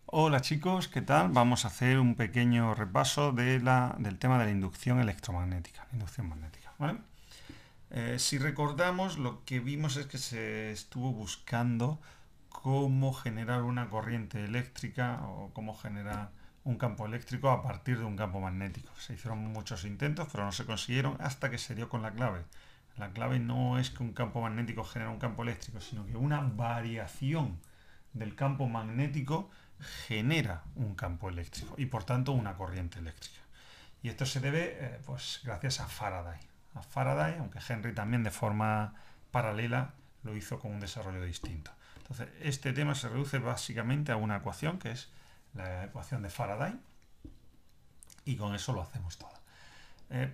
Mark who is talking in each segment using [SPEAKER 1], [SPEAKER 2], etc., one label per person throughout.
[SPEAKER 1] Hola chicos, ¿qué tal? Vamos a hacer un pequeño repaso del tema de la inducción electromagnética, inducción magnética, ¿vale? Si recordamos, lo que vimos es que se estuvo buscando cómo generar una corriente eléctrica o cómo generar un campo eléctrico a partir de un campo magnético. Se hicieron muchos intentos, pero no se consiguieron hasta que se dio con la clave. La clave no es que un campo magnético genere un campo eléctrico, sino que una variación del campo magnético genera un campo eléctrico y por tanto una corriente eléctrica. Y esto se debe pues gracias a Faraday. A Faraday, aunque Henry también de forma paralela lo hizo con un desarrollo distinto. Entonces, este tema se reduce básicamente a una ecuación que es la ecuación de Faraday y con eso lo hacemos todo.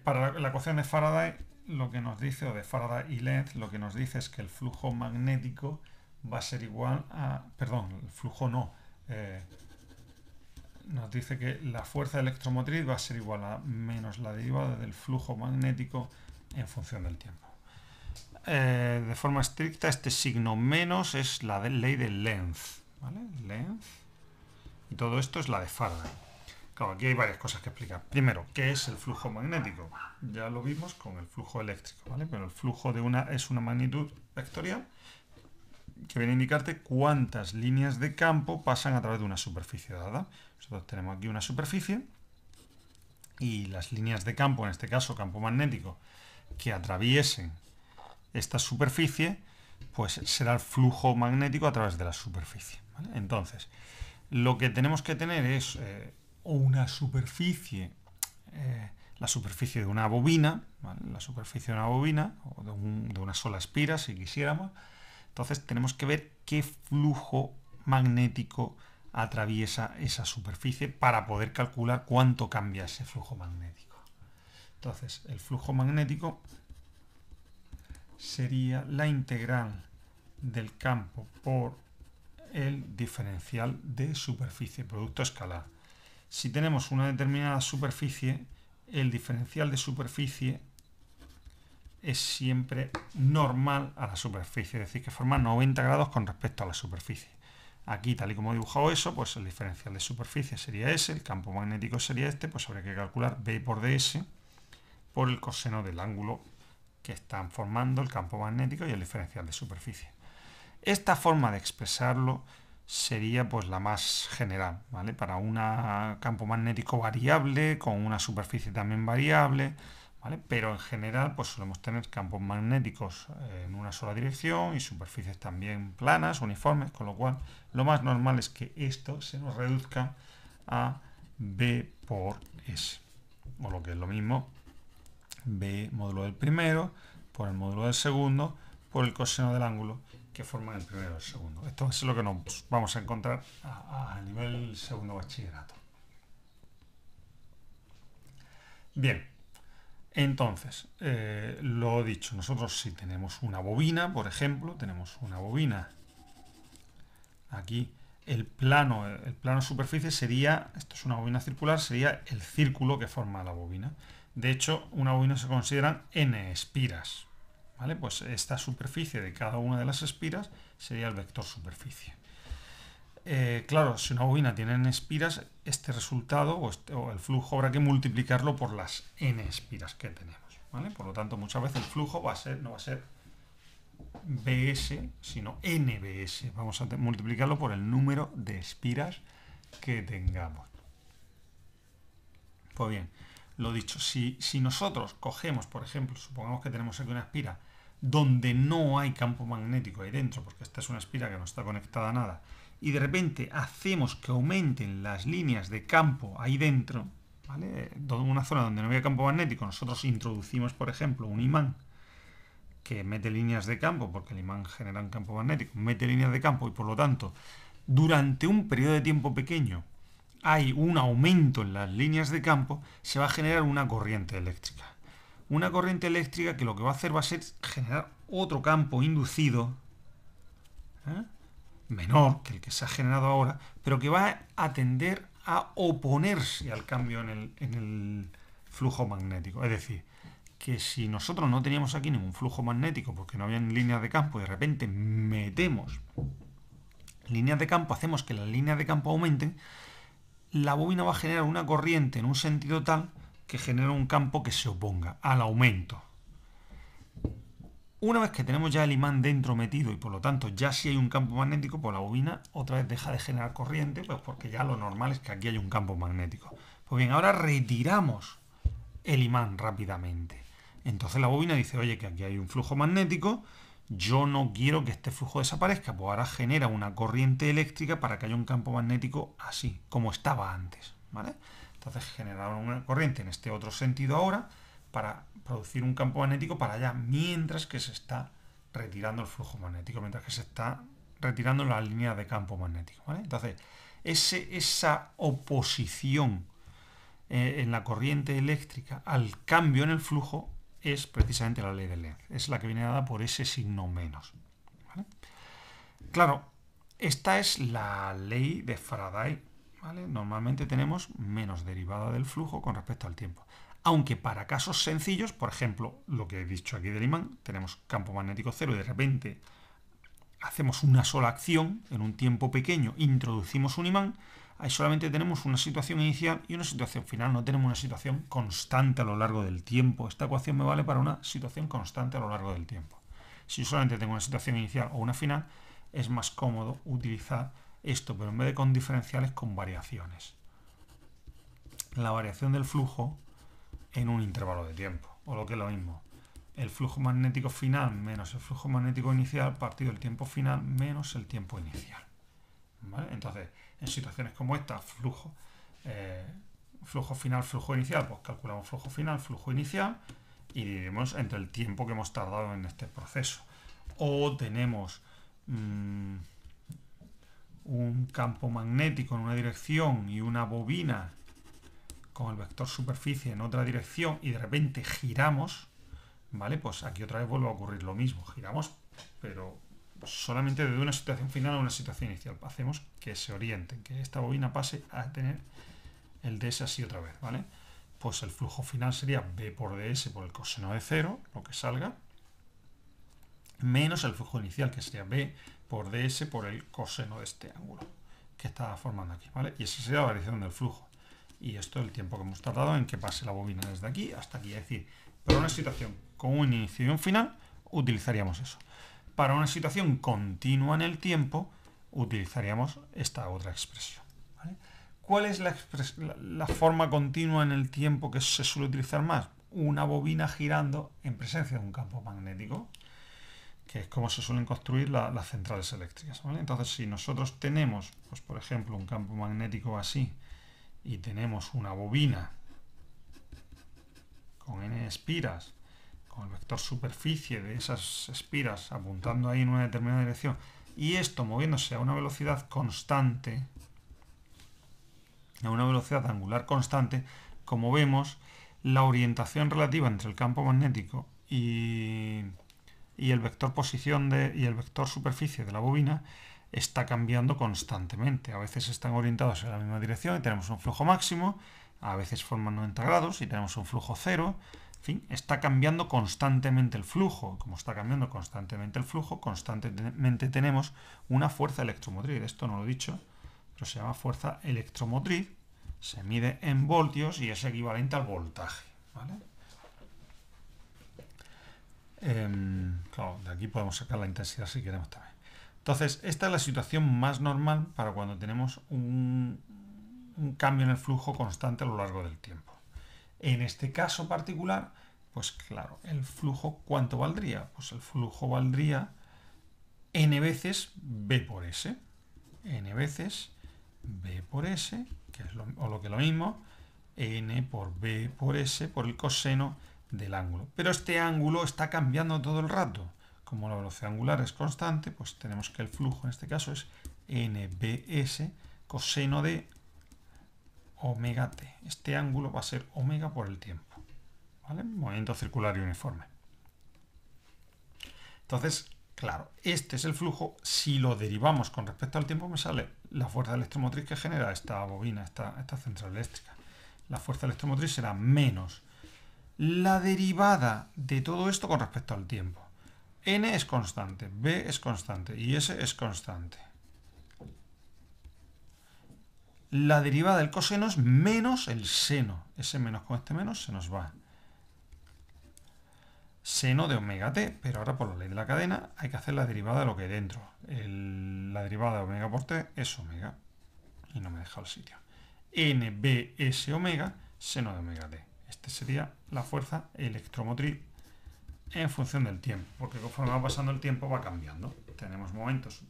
[SPEAKER 1] Para la ecuación de Faraday, lo que nos dice, o de Faraday y Lenz, lo que nos dice es que el flujo magnético va a ser igual a, perdón, el flujo no, nos dice que la fuerza electromotriz va a ser igual a menos la derivada del flujo magnético en función del tiempo. De forma estricta, este signo menos es la ley de Lenz, ¿vale? Lenz. Y todo esto es la de Faraday. Claro, aquí hay varias cosas que explicar. Primero, ¿qué es el flujo magnético? Ya lo vimos con el flujo eléctrico, ¿vale? Pero el flujo es una magnitud vectorial que viene a indicarte cuántas líneas de campo pasan a través de una superficie dada. Nosotros tenemos aquí una superficie y las líneas de campo, en este caso campo magnético, que atraviesen esta superficie, pues será el flujo magnético a través de la superficie, ¿vale? Entonces, lo que tenemos que tener es una superficie, la superficie de una bobina, ¿vale? La superficie de una bobina, o de una sola espira, si quisiéramos. Entonces tenemos que ver qué flujo magnético atraviesa esa superficie para poder calcular cuánto cambia ese flujo magnético. Entonces, el flujo magnético sería la integral del campo por el diferencial de superficie, producto escalar. Si tenemos una determinada superficie, el diferencial de superficie es siempre normal a la superficie, es decir, que forma 90 grados con respecto a la superficie. Aquí, tal y como he dibujado eso, pues el diferencial de superficie sería ese, el campo magnético sería este, pues habría que calcular B por ds por el coseno del ángulo que están formando el campo magnético y el diferencial de superficie. Esta forma de expresarlo sería pues la más general, ¿vale? Para un campo magnético variable, con una superficie también variable, ¿vale? Pero en general pues solemos tener campos magnéticos en una sola dirección y superficies también planas, uniformes, con lo cual lo más normal es que esto se nos reduzca a B por S, o lo que es lo mismo, B módulo del primero por el módulo del segundo por el coseno del ángulo que forman el primero y el segundo. Esto es lo que nos vamos a encontrar a nivel segundo bachillerato. Bien, entonces, lo dicho, nosotros si tenemos una bobina, por ejemplo, tenemos una bobina, aquí el plano superficie sería, esto es una bobina circular, sería el círculo que forma la bobina. De hecho, una bobina se consideran n espiras, ¿vale? Pues esta superficie de cada una de las espiras sería el vector superficie. Claro, si una bobina tiene n espiras, este resultado o el flujo habrá que multiplicarlo por las n espiras que tenemos, ¿vale? Por lo tanto, muchas veces el flujo no va a ser bs, sino nbs. Vamos a multiplicarlo por el número de espiras que tengamos. Pues bien, lo dicho, si nosotros cogemos, por ejemplo, supongamos que tenemos aquí una espira donde no hay campo magnético ahí dentro, porque esta es una espira que no está conectada a nada, y de repente hacemos que aumenten las líneas de campo ahí dentro, ¿vale? Una zona donde no había campo magnético, nosotros introducimos, por ejemplo, un imán que mete líneas de campo, porque el imán genera un campo magnético, mete líneas de campo y por lo tanto, durante un periodo de tiempo pequeño hay un aumento en las líneas de campo, se va a generar una corriente eléctrica. Una corriente eléctrica que lo que va a hacer va a ser generar otro campo inducido, menor que el que se ha generado ahora, pero que va a tender a oponerse al cambio en el flujo magnético. Es decir, que si nosotros no teníamos aquí ningún flujo magnético porque no había líneas de campo y de repente metemos líneas de campo, hacemos que las líneas de campo aumenten, la bobina va a generar una corriente en un sentido tal que genera un campo que se oponga al aumento. Una vez que tenemos ya el imán dentro metido y por lo tanto ya si hay un campo magnético, pues la bobina otra vez deja de generar corriente, pues porque ya lo normal es que aquí hay un campo magnético. Pues bien, ahora retiramos el imán rápidamente. Entonces la bobina dice, oye, que aquí hay un flujo magnético, yo no quiero que este flujo desaparezca, pues ahora genera una corriente eléctrica para que haya un campo magnético así, como estaba antes, ¿vale? Entonces generaron una corriente en este otro sentido ahora para producir un campo magnético para allá, mientras que se está retirando el flujo magnético, mientras que se está retirando la línea de campo magnético, ¿vale? Entonces, esa oposición en la corriente eléctrica al cambio en el flujo es precisamente la ley de Lenz. Es la que viene dada por ese signo menos, ¿vale? Claro, esta es la ley de Faraday, ¿vale? Normalmente tenemos menos derivada del flujo con respecto al tiempo. Aunque para casos sencillos, por ejemplo, lo que he dicho aquí del imán, tenemos campo magnético cero y de repente hacemos una sola acción en un tiempo pequeño, introducimos un imán, ahí solamente tenemos una situación inicial y una situación final, no tenemos una situación constante a lo largo del tiempo. Esta ecuación me vale para una situación constante a lo largo del tiempo. Si yo solamente tengo una situación inicial o una final, es más cómodo utilizar esto, pero en vez de con diferenciales, con variaciones. La variación del flujo en un intervalo de tiempo, o lo que es lo mismo, el flujo magnético final menos el flujo magnético inicial partido del tiempo final menos el tiempo inicial, ¿vale? Entonces, en situaciones como esta, flujo final, flujo inicial, pues calculamos flujo final, flujo inicial y dividimos entre el tiempo que hemos tardado en este proceso. O tenemos un campo magnético en una dirección y una bobina con el vector superficie en otra dirección y de repente giramos, ¿vale? Pues aquí otra vez vuelve a ocurrir lo mismo. Giramos, pero solamente desde una situación final a una situación inicial. Hacemos que se orienten, que esta bobina pase a tener el ds así otra vez, ¿vale? Pues el flujo final sería b por ds por el coseno de 0, lo que salga, menos el flujo inicial, que sería b por ds por el coseno de este ángulo que está formando aquí, ¿vale? Y esa sería la variación del flujo. Y esto es el tiempo que hemos tardado en que pase la bobina desde aquí hasta aquí. Es decir, para una situación con un inicio y un final, utilizaríamos eso. Para una situación continua en el tiempo, utilizaríamos esta otra expresión, ¿vale? ¿Cuál es la forma continua en el tiempo que se suele utilizar más? Una bobina girando en presencia de un campo magnético, que es como se suelen construir las centrales eléctricas, ¿vale? Entonces, si nosotros tenemos, pues por ejemplo, un campo magnético así, y tenemos una bobina con n espiras, con el vector superficie de esas espiras apuntando ahí en una determinada dirección, y esto moviéndose a una velocidad constante, a una velocidad angular constante, como vemos, la orientación relativa entre el campo magnético y el vector posición y el vector superficie de la bobina está cambiando constantemente. A veces están orientados en la misma dirección y tenemos un flujo máximo, a veces forman 90 grados y tenemos un flujo cero. En fin, está cambiando constantemente el flujo. Como está cambiando constantemente el flujo, constantemente tenemos una fuerza electromotriz. Esto no lo he dicho, pero se llama fuerza electromotriz. Se mide en voltios y es equivalente al voltaje, ¿vale? Claro, de aquí podemos sacar la intensidad si queremos también. Entonces, esta es la situación más normal para cuando tenemos un cambio en el flujo constante a lo largo del tiempo. En este caso particular, pues claro, el flujo, ¿cuánto valdría? Pues el flujo valdría n veces b por s. N veces b por s, que es lo que es lo mismo, n por b por s por el coseno del ángulo. Pero este ángulo está cambiando todo el rato. Como la velocidad angular es constante, pues tenemos que el flujo en este caso es nbs coseno de omega t. Este ángulo va a ser omega por el tiempo, ¿vale? Movimiento circular y uniforme. Entonces, claro, este es el flujo. Si lo derivamos con respecto al tiempo, me sale la fuerza electromotriz que genera esta bobina, esta central eléctrica. La fuerza electromotriz será menos la derivada de todo esto con respecto al tiempo. N es constante, B es constante y S es constante. la derivada del coseno es menos el seno. Ese menos con este menos se nos va. Seno de omega t, pero ahora por la ley de la cadena hay que hacer la derivada de lo que hay dentro. La derivada de omega por t es omega. Y no me he dejado el sitio. NBS omega, seno de omega t. Esta sería la fuerza electromotriz en función del tiempo, porque conforme va pasando el tiempo va cambiando. Tenemos momentos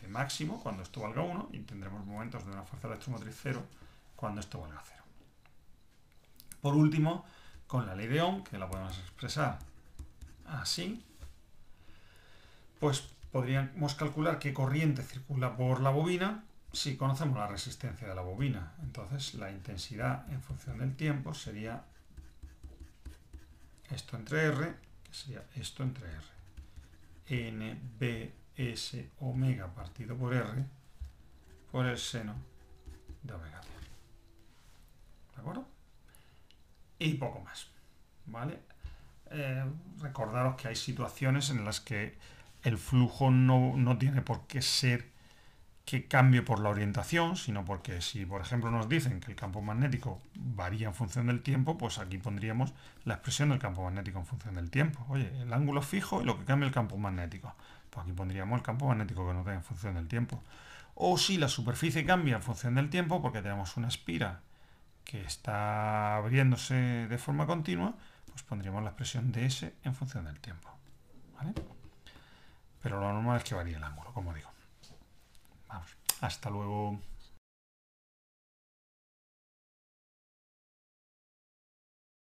[SPEAKER 1] de máximo cuando esto valga 1 y tendremos momentos de una fuerza electromotriz 0 cuando esto valga 0. Por último, con la ley de Ohm, que la podemos expresar así, pues podríamos calcular qué corriente circula por la bobina si conocemos la resistencia de la bobina. Entonces la intensidad en función del tiempo sería esto entre R, que sería esto entre R. NBS omega partido por R por el seno de omega t. ¿De acuerdo? Y poco más. ¿Vale? Recordaros que hay situaciones en las que el flujo no tiene por qué ser que cambie por la orientación, sino porque si, por ejemplo, nos dicen que el campo magnético varía en función del tiempo, pues aquí pondríamos la expresión del campo magnético en función del tiempo. Oye, el ángulo fijo y lo que cambia el campo magnético. Pues aquí pondríamos el campo magnético que nos da en función del tiempo. O si la superficie cambia en función del tiempo, porque tenemos una espira que está abriéndose de forma continua, pues pondríamos la expresión de S en función del tiempo. ¿Vale? Pero lo normal es que varíe el ángulo, como digo. Vamos, hasta luego.